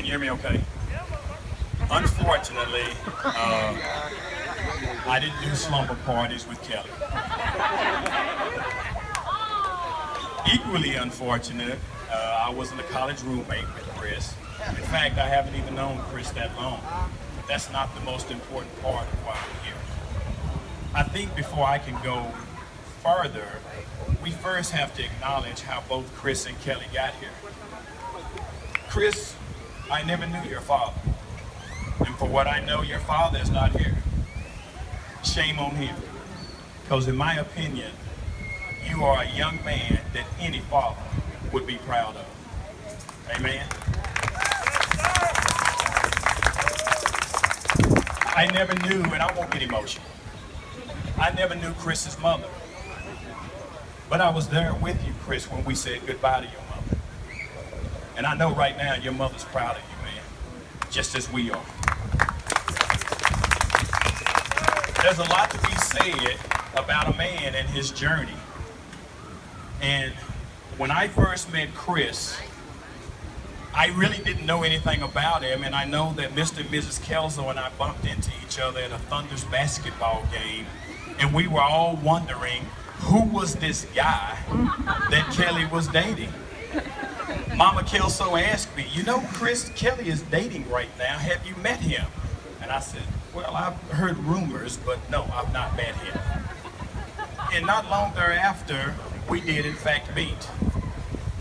you hear me okay? Unfortunately, I didn't do slumber parties with Kelly. Equally unfortunate, I wasn't a college roommate with Chris. In fact, I haven't even known Chris that long. But that's not the most important part of why I'm here. I think before I can go further, we first have to acknowledge how both Chris and Kelly got here. Chris, I never knew your father. And for what I know, your father is not here. Shame on him. Because in my opinion, you are a young man that any father would be proud of. Amen? I never knew, and I won't get emotional, I never knew Chris's mother. But I was there with you, Chris, when we said goodbye to your mother. And I know right now your mother's proud of you, man, just as we are. There's a lot to be said about a man and his journey. And when I first met Chris, I really didn't know anything about him, and I know that Mr. and Mrs. Kelso and I bumped into each other at a Thunder's basketball game, and we were all wondering who was this guy that Kelly was dating. Mama Kelso asked me, you know, Chris, Kelly is dating right now. Have you met him? And I said, well, I've heard rumors, but no, I've not met him. And not long thereafter, we did in fact meet.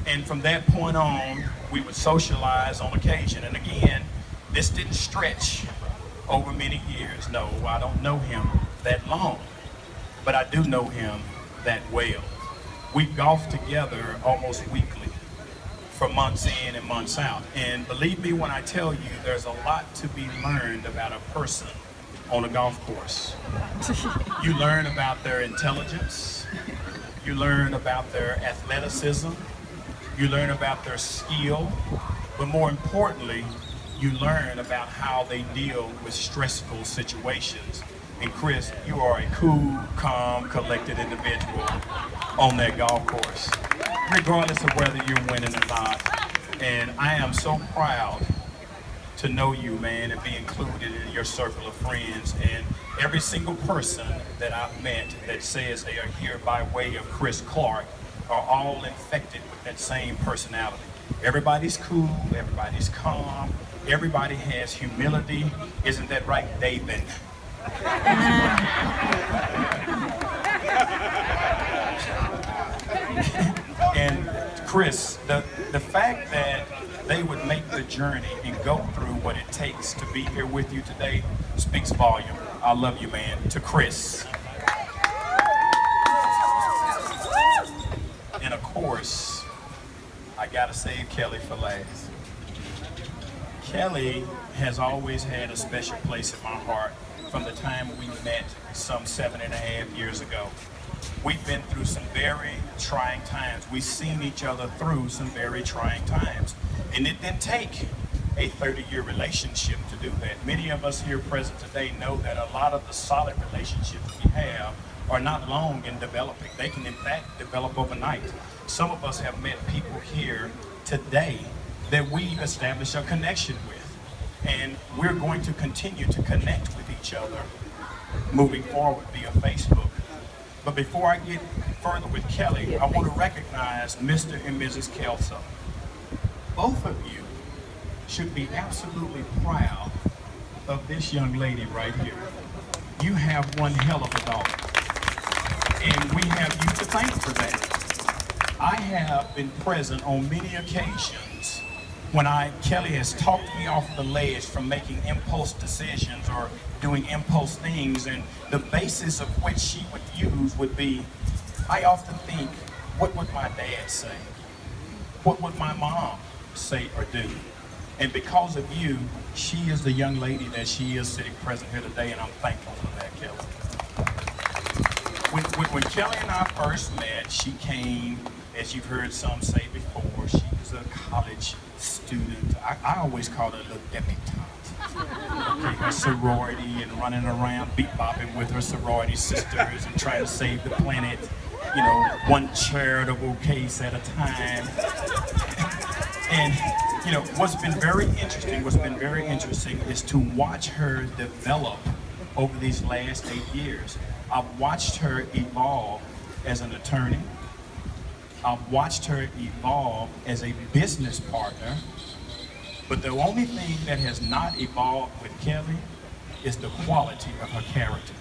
And from that point on, we would socialize on occasion. And again, this didn't stretch over many years. No, I don't know him that long, but I do know him that well. We golfed together almost weekly for months in and months out. And believe me when I tell you, there's a lot to be learned about a person on a golf course. You learn about their intelligence, you learn about their athleticism, you learn about their skill, but more importantly, you learn about how they deal with stressful situations. And Chris, you are a cool, calm, collected individual on that golf course, regardless of whether you're winning or not. And I am so proud to know you, man, and be included in your circle of friends. And every single person that I've met that says they are here by way of Chris Clark are all infected with that same personality. Everybody's cool, everybody's calm, everybody has humility. Isn't that right, David? And Chris, the fact that they would make the journey and go through what it takes to be here with you today speaks volume. I love you, man. To Chris. And of course, I gotta save Kelly for last. Kelly has always had a special place in my heart from the time we met some 7.5 years ago. We've been through some very trying times. We've seen each other through some very trying times. And it didn't take a 30-year relationship to do that. Many of us here present today know that a lot of the solid relationships we have are not long in developing. They can in fact develop overnight. Some of us have met people here today that we've established a connection with. And we're going to continue to connect with each other moving forward via Facebook. But before I get further with Kelly, I want to recognize Mr. and Mrs. Kelso. Both of you should be absolutely proud of this young lady right here. You have one hell of a daughter, and we have you to thank for that. I have been present on many occasions when Kelly has talked me off the ledge from making impulse decisions or doing impulse things, and the basis of which she would use would be, I often think, what would my dad say? What would my mom say or do? And because of you, she is the young lady that she is sitting present here today, and I'm thankful for that, Kelly. When Kelly and I first met, she came, as you've heard some say before, she was a college student. I always called her a little debutante. Okay, her sorority and running around beat-bopping with her sorority sisters and trying to save the planet, you know, one charitable case at a time. And you know, what's been very interesting is to watch her develop over these last 8 years. I've watched her evolve as an attorney. I've watched her evolve as a business partner. But the only thing that has not evolved with Kelly is the quality of her character.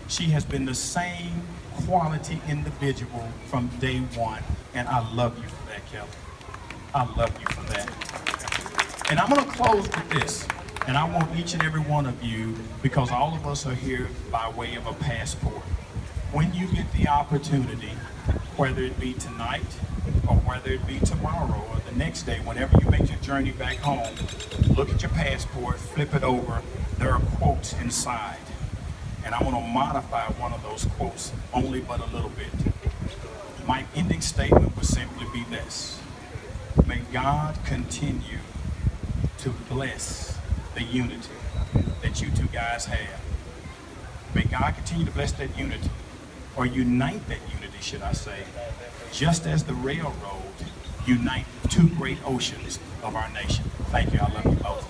She has been the same quality individual from day one, and I love you for that, Kelly. I love you for that. And I'm gonna close with this, and I want each and every one of you, because all of us are here by way of a passport. When you get the opportunity, whether it be tonight, or whether it be tomorrow, or the next day, whenever you make your journey back home, look at your passport, flip it over, there are quotes inside. And I want to modify one of those quotes only but a little bit. My ending statement would simply be this: may God continue to bless the unity that you two guys have. May God continue to bless that unity, or unite that unity, should I say, just as the railroad unite two great oceans of our nation. Thank you. I love you both.